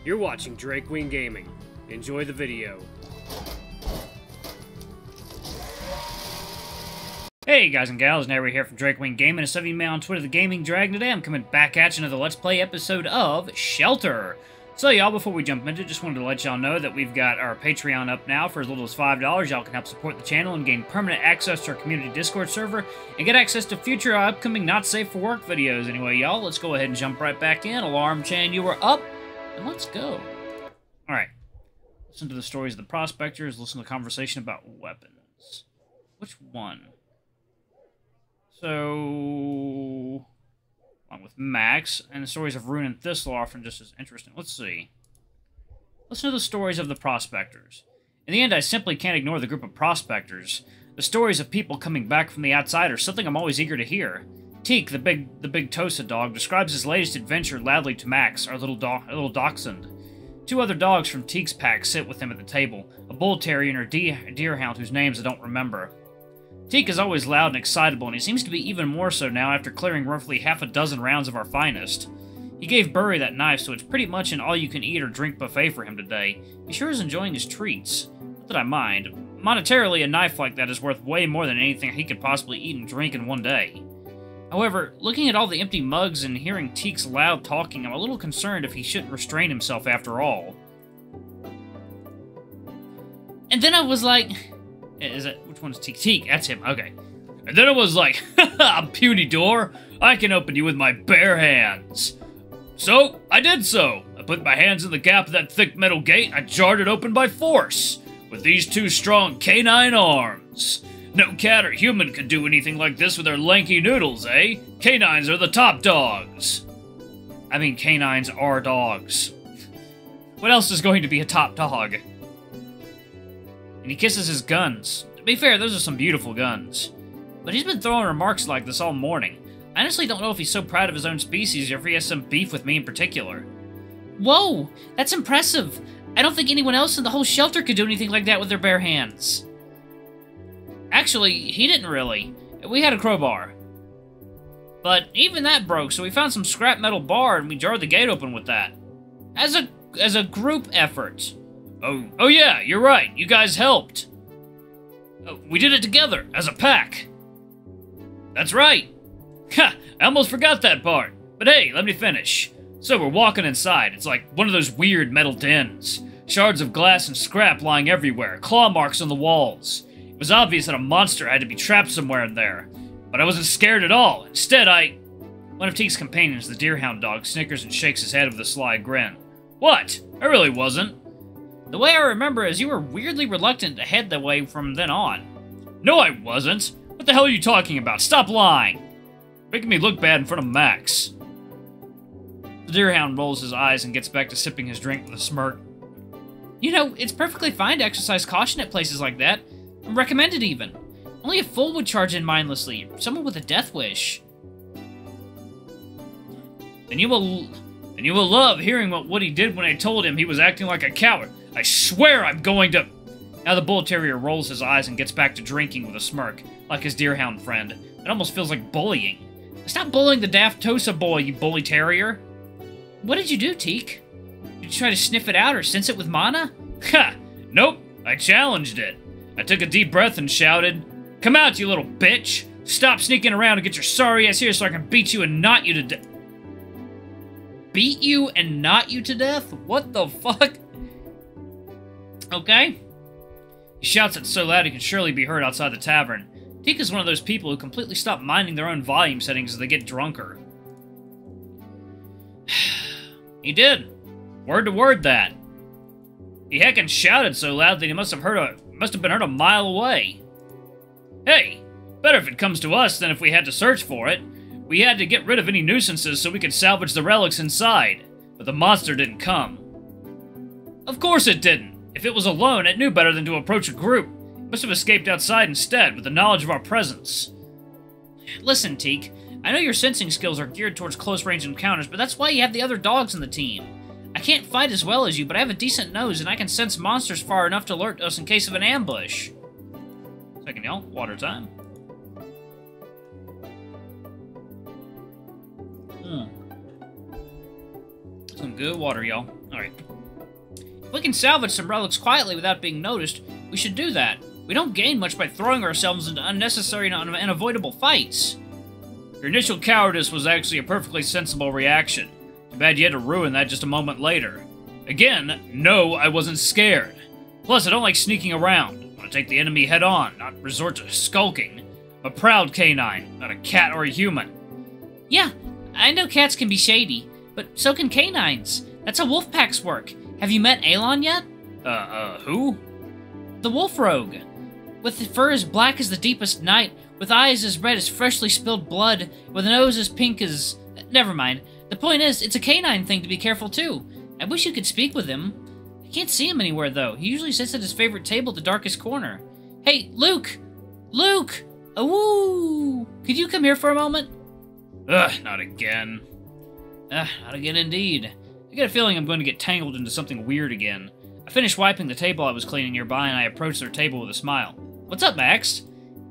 You're watching Drakewing Gaming. Enjoy the video. Hey guys and gals, Nary here from Drakewing Gaming, and some of you may on Twitter, the Gaming Dragon. Today I'm coming back at you another Let's Play episode of Shelter. So y'all, before we jump into it, just wanted to let y'all know that we've got our Patreon up now. For as little as $5, y'all can help support the channel and gain permanent access to our community Discord server, and get access to future upcoming Not Safe for Work videos. Anyway, y'all, let's go ahead and jump right back in. Alarm chain, you are up, and let's go. Alright, listen to the stories of the prospectors, listen to the conversation about weapons. Which one? So, along with Max, and the stories of Rune and Thistle are often just as interesting. Let's see. Listen to the stories of the prospectors. In the end, I simply can't ignore the group of prospectors. The stories of people coming back from the outside are something I'm always eager to hear. Teak, the big Tosa dog, describes his latest adventure loudly to Max, our little dachshund. Two other dogs from Teak's pack sit with him at the table, a bull terrier and a deerhound whose names I don't remember. Teak is always loud and excitable, and he seems to be even more so now after clearing roughly half a dozen rounds of our finest. He gave Burry that knife, so it's pretty much an all-you-can-eat or drink buffet for him today. He sure is enjoying his treats. Not that I mind. Monetarily, a knife like that is worth way more than anything he could possibly eat and drink in one day. However, looking at all the empty mugs and hearing Teak's loud talking, I'm a little concerned if he shouldn't restrain himself after all. And then I was like... which one's Teak? Teak, that's him, okay. And then I was like, haha, puny door, I can open you with my bare hands. So, I did so. I put my hands in the gap of that thick metal gate, and I jarred it open by force, with these two strong canine arms. No cat or human could do anything like this with their lanky noodles, eh? Canines are the top dogs. I mean, canines are dogs. What else is going to be a top dog? And he kisses his guns. To be fair, those are some beautiful guns. But he's been throwing remarks like this all morning. I honestly don't know if he's so proud of his own species or if he has some beef with me in particular. Whoa! That's impressive! I don't think anyone else in the whole shelter could do anything like that with their bare hands. Actually, he didn't really. We had a crowbar. But even that broke, so we found some scrap metal bar and we jarred the gate open with that. As a group effort. Oh yeah, you're right. You guys helped. We did it together, as a pack. That's right. Ha! I almost forgot that part. But hey, let me finish. So we're walking inside. It's like one of those weird metal dens. Shards of glass and scrap lying everywhere, claw marks on the walls. It was obvious that a monster had to be trapped somewhere in there. But I wasn't scared at all. Instead, One of Teak's companions, the deerhound dog, snickers and shakes his head with a sly grin. What? I really wasn't. The way I remember is you were weirdly reluctant to head that way from then on. No, I wasn't. What the hell are you talking about? Stop lying. Making me look bad in front of Max. The deerhound rolls his eyes and gets back to sipping his drink with a smirk. You know, it's perfectly fine to exercise caution at places like that. Recommended even. Only a fool would charge in mindlessly. Someone with a death wish. And you will love hearing what he did when I told him he was acting like a coward. I swear I'm going to... Now the bull terrier rolls his eyes and gets back to drinking with a smirk, like his deerhound friend. It almost feels like bullying. Stop bullying the daft Tosa boy, you bully terrier. What did you do, Teak? Did you try to sniff it out or sense it with mana? Ha! Nope, I challenged it. I took a deep breath and shouted, "Come out, you little bitch! Stop sneaking around and get your sorry ass here so I can beat you and knot you to death." Beat you and knot you to death? What the fuck? Okay. He shouts it so loud he can surely be heard outside the tavern. Teak is one of those people who completely stop minding their own volume settings as they get drunker. He did. Word to word that. He heckin' shouted so loud that he must have been heard a mile away. Hey, better if it comes to us than if we had to search for it. We had to get rid of any nuisances so we could salvage the relics inside, but the monster didn't come. Of course it didn't. If it was alone, it knew better than to approach a group. It must have escaped outside instead, with the knowledge of our presence. Listen, Teak, I know your sensing skills are geared towards close-range encounters, but that's why you have the other dogs in the team. I can't fight as well as you, but I have a decent nose, and I can sense monsters far enough to alert us in case of an ambush. Second, y'all. Water time. Good water, y'all. Alright. If we can salvage some relics quietly without being noticed, we should do that. We don't gain much by throwing ourselves into unnecessary and unavoidable fights. Your initial cowardice was actually a perfectly sensible reaction. Too bad you had to ruin that just a moment later. Again, no, I wasn't scared. Plus, I don't like sneaking around. I want to take the enemy head on, not resort to skulking. I'm a proud canine, not a cat or a human. Yeah, I know cats can be shady, but so can canines. That's how wolf packs work. Have you met Alon yet? Who? The wolf rogue. With fur as black as the deepest night, with eyes as red as freshly spilled blood, with a nose as pink as... Never mind. The point is, it's a canine thing to be careful too. I wish you could speak with him. I can't see him anywhere, though. He usually sits at his favorite table at the darkest corner. Hey, Luke! Luke! Awoo! Could you come here for a moment? Ugh, not again. Not again indeed. I get a feeling I'm going to get tangled into something weird again. I finished wiping the table I was cleaning nearby, and I approached their table with a smile. What's up, Max?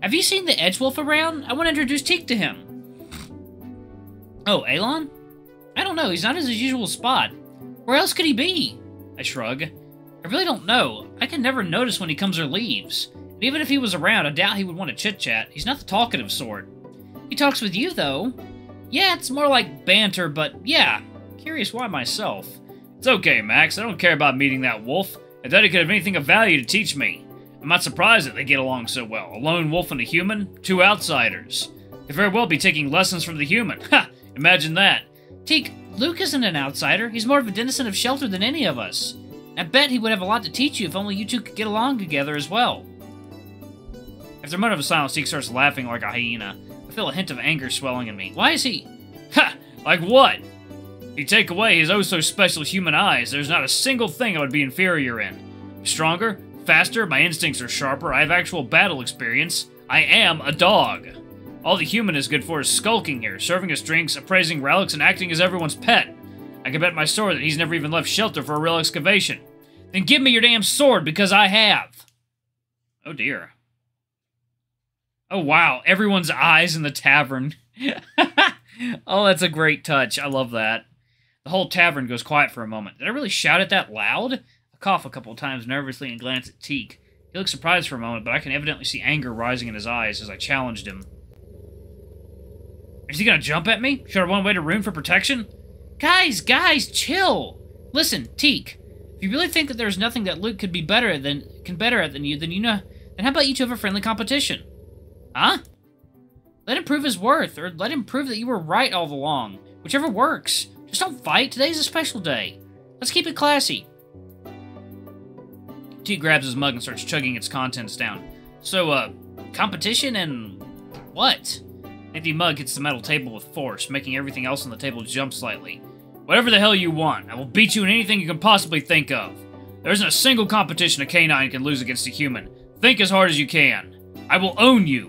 Have you seen the Edgewolf around? I want to introduce Teak to him. Oh, Alon? I don't know. He's not at his usual spot. Where else could he be? I shrug. I really don't know. I can never notice when he comes or leaves. And even if he was around, I doubt he would want to chit-chat. He's not the talkative sort. He talks with you, though. Yeah, it's more like banter, but yeah. Curious why myself. It's okay, Max. I don't care about meeting that wolf. I doubt he could have anything of value to teach me. I'm not surprised that they get along so well. A lone wolf and a human? Two outsiders. Could very well be taking lessons from the human. Ha! Imagine that. Teak, Luke isn't an outsider. He's more of a denizen of shelter than any of us. I bet he would have a lot to teach you if only you two could get along together as well. After a moment of silence, Teak starts laughing like a hyena. I feel a hint of anger swelling in me. Why is he... Ha! Like what? If you take away his oh-so-special human eyes, there's not a single thing I would be inferior in. I'm stronger, faster, my instincts are sharper, I have actual battle experience. I am a dog. All the human is good for is skulking here, serving us drinks, appraising relics, and acting as everyone's pet. I can bet my sword that he's never even left shelter for a real excavation. Then give me your damn sword, because I have. Oh dear. Oh wow, everyone's eyes in the tavern. Oh, that's a great touch. I love that. The whole tavern goes quiet for a moment. Did I really shout it that loud? I cough a couple of times nervously and glance at Teak. He looks surprised for a moment, but I can evidently see anger rising in his eyes as I challenged him. Is he gonna jump at me? Should I run away to room for protection? Guys, chill! Listen, Teak, if you really think that there's nothing that Luke could be better at than you, then how about you two have a friendly competition? Huh? Let him prove his worth, or let him prove that you were right all along. Whichever works. Just don't fight. Today's a special day. Let's keep it classy. Teak grabs his mug and starts chugging its contents down. So, competition and what? Empty mug hits the metal table with force, making everything else on the table jump slightly. Whatever the hell you want. I will beat you in anything you can possibly think of. There isn't a single competition a canine can lose against a human. Think as hard as you can. I will own you.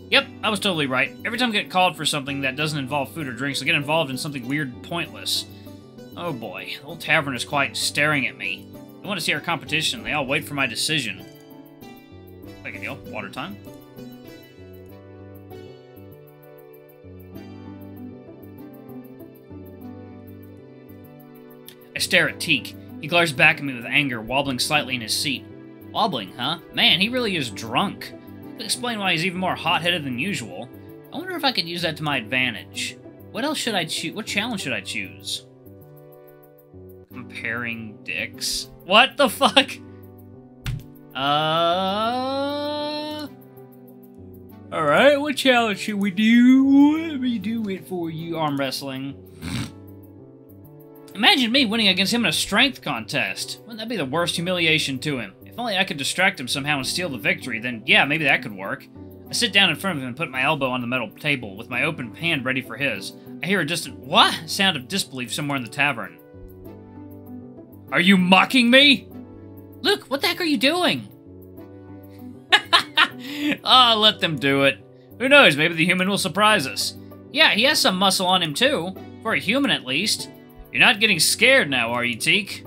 Yep, I was totally right. Every time I get called for something that doesn't involve food or drinks, I get involved in something weird and pointless. Oh boy, the whole tavern is quiet, staring at me. They want to see our competition. They all wait for my decision. Thank you, water time. I stare at Teak. He glares back at me with anger, wobbling slightly in his seat. Wobbling, huh? Man, he really is drunk. Could explain why he's even more hot-headed than usual. I wonder if I could use that to my advantage. What else should I choose? What challenge should I choose? Comparing dicks? What the fuck? Alright, what challenge should we do? Let me do it for you. Arm wrestling. Imagine me winning against him in a strength contest. Wouldn't that be the worst humiliation to him? If only I could distract him somehow and steal the victory, then yeah, maybe that could work. I sit down in front of him and put my elbow on the metal table, with my open hand ready for his. I hear a distant what? Sound of disbelief somewhere in the tavern. Are you mocking me? Luke, what the heck are you doing? Oh, let them do it. Who knows, maybe the human will surprise us. Yeah, he has some muscle on him too. For a human, at least. You're not getting scared now, are you, Teak?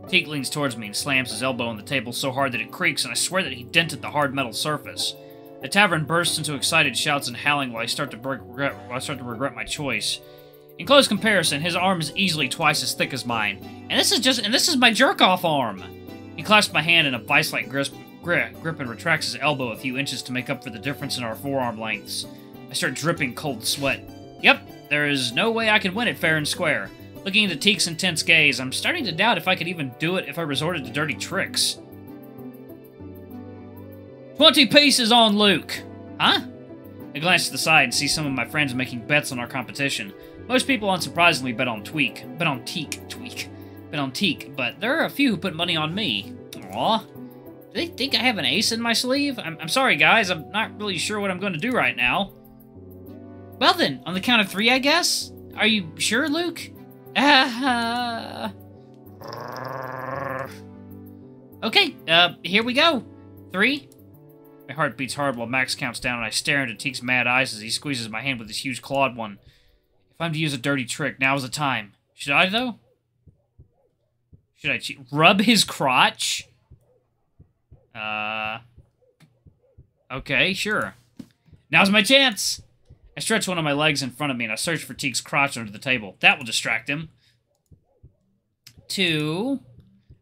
Teak leans towards me and slams his elbow on the table so hard that it creaks, and I swear that he dented the hard metal surface. The tavern bursts into excited shouts and howling while I start to regret my choice. In close comparison, his arm is easily twice as thick as mine. And this is my jerk-off arm! He clasps my hand in a vice-like grip and retracts his elbow a few inches to make up for the difference in our forearm lengths. I start dripping cold sweat. Yep, there is no way I can win it fair and square. Looking into Teak's intense gaze, I'm starting to doubt if I could even do it if I resorted to dirty tricks. 20 pieces on Luke! Huh? I glance to the side and see some of my friends making bets on our competition. Most people, unsurprisingly, bet on Teak, but there are a few who put money on me. Aw. Do they think I have an ace in my sleeve? I'm sorry, guys. I'm not really sure what I'm going to do right now. Well then, on the count of 3, I guess? Are you sure, Luke? Okay, here we go. 3. My heart beats hard while Max counts down, and I stare into Teak's mad eyes as he squeezes my hand with his huge clawed one. If I'm to use a dirty trick, now is the time. Should I, though? Should I rub his crotch? Okay, sure. Now's my chance! I stretch one of my legs in front of me, and I search for Teak's crotch under the table. That will distract him. 2.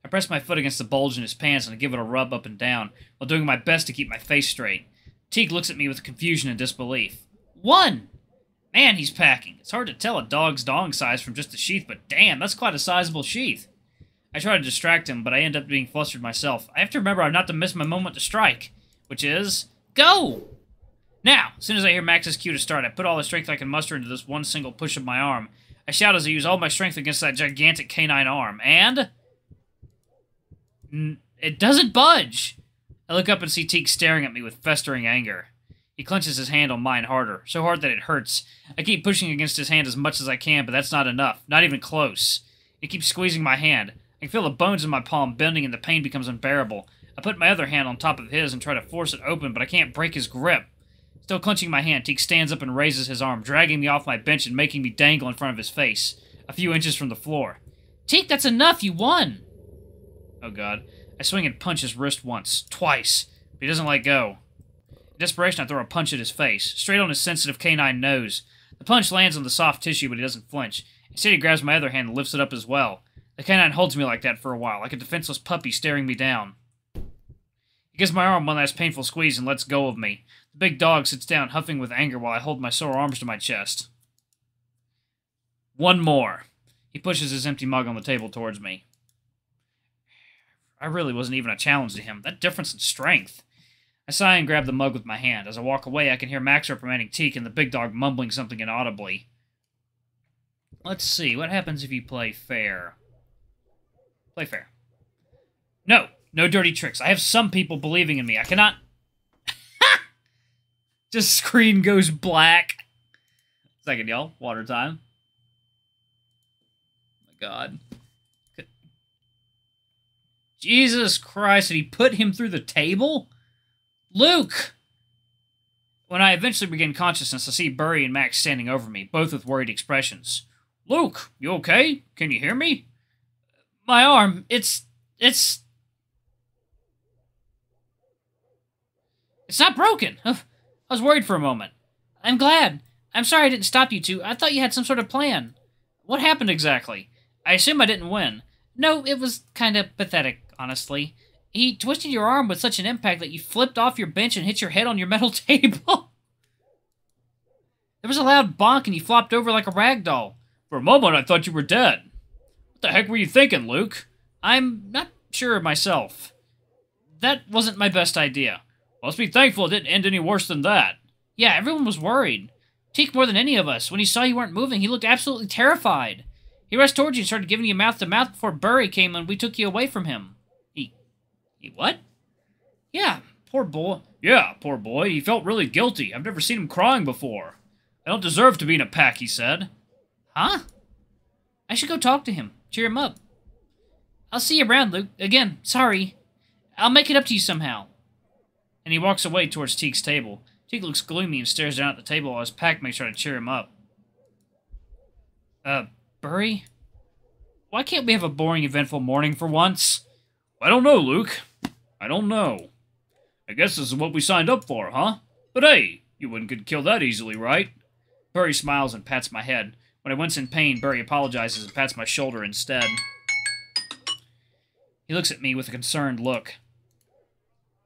I press my foot against the bulge in his pants, and I give it a rub up and down, while doing my best to keep my face straight. Teak looks at me with confusion and disbelief. 1! Man, he's packing. It's hard to tell a dog's dong size from just a sheath, but damn, that's quite a sizable sheath. I try to distract him, but I end up being flustered myself. I have to remember not to miss my moment to strike, which is... Go! Now, as soon as I hear Max's cue to start, I put all the strength I can muster into this one single push of my arm. I shout as I use all my strength against that gigantic canine arm, and... it doesn't budge! I look up and see Teak staring at me with festering anger. He clenches his hand on mine harder, so hard that it hurts. I keep pushing against his hand as much as I can, but that's not enough. Not even close. He keeps squeezing my hand. I can feel the bones in my palm bending and the pain becomes unbearable. I put my other hand on top of his and try to force it open, but I can't break his grip. Still clenching my hand, Teak stands up and raises his arm, dragging me off my bench and making me dangle in front of his face, a few inches from the floor. Teak, that's enough! You won! Oh god. I swing and punch his wrist once, twice, but he doesn't let go. In desperation, I throw a punch at his face, straight on his sensitive canine nose. The punch lands on the soft tissue, but he doesn't flinch. Instead, he grabs my other hand and lifts it up as well. The canine holds me like that for a while, like a defenseless puppy staring me down. He gives my arm one last painful squeeze and lets go of me. The big dog sits down, huffing with anger while I hold my sore arms to my chest. 1 more. He pushes his empty mug on the table towards me. I really wasn't even a challenge to him. That difference in strength. I sigh and grab the mug with my hand. As I walk away, I can hear Max reprimanding Teak and the big dog mumbling something inaudibly. Let's see, what happens if you play fair? Play fair. No, no dirty tricks. I have some people believing in me. I cannot... Just screen goes black. Second, y'all. Water time. Oh my god. Jesus Christ, did he put him through the table? Luke! When I eventually regain consciousness, I see Burry and Max standing over me, both with worried expressions. Luke, you okay? Can you hear me? My arm, it's not broken. I was worried for a moment. I'm glad. I'm sorry I didn't stop you two. I thought you had some sort of plan. What happened exactly? I assume I didn't win. No, it was kind of pathetic, honestly. He twisted your arm with such an impact that you flipped off your bench and hit your head on your metal table. There was a loud bonk and you flopped over like a rag doll. For a moment, I thought you were dead. What the heck were you thinking, Luke? I'm not sure myself. That wasn't my best idea. Well, let's be thankful it didn't end any worse than that. Yeah, everyone was worried. Teak more than any of us. When he saw you weren't moving, he looked absolutely terrified. He rushed towards you and started giving you mouth-to-mouth before Burry came and we took you away from him. He what? Yeah, poor boy. Yeah, poor boy. He felt really guilty. I've never seen him crying before. I don't deserve to be in a pack, he said. Huh? I should go talk to him. Cheer him up. I'll see you around, Luke. Again, sorry. I'll make it up to you somehow. And he walks away towards Teak's table. Teak looks gloomy and stares down at the table while his packmates try to cheer him up. Burry? Why can't we have a boring, eventful morning for once? I don't know, Luke. I don't know. I guess this is what we signed up for, huh? But hey, you wouldn't get killed that easily, right? Burry smiles and pats my head. When I wince in pain, Burry apologizes and pats my shoulder instead. He looks at me with a concerned look.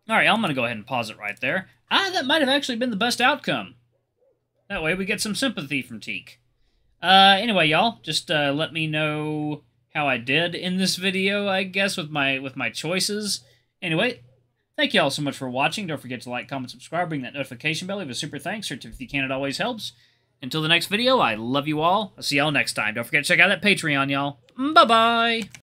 Alright, I'm going to go ahead and pause it right there. That might have actually been the best outcome. That way we get some sympathy from Teak. Anyway, y'all, just let me know how I did in this video, I guess, with my choices. Anyway, thank you all so much for watching. Don't forget to like, comment, subscribe, ring that notification bell, leave a super thanks. Certificate if you can, it always helps. Until the next video, I love you all. I'll see y'all next time. Don't forget to check out that Patreon, y'all. Bye-bye!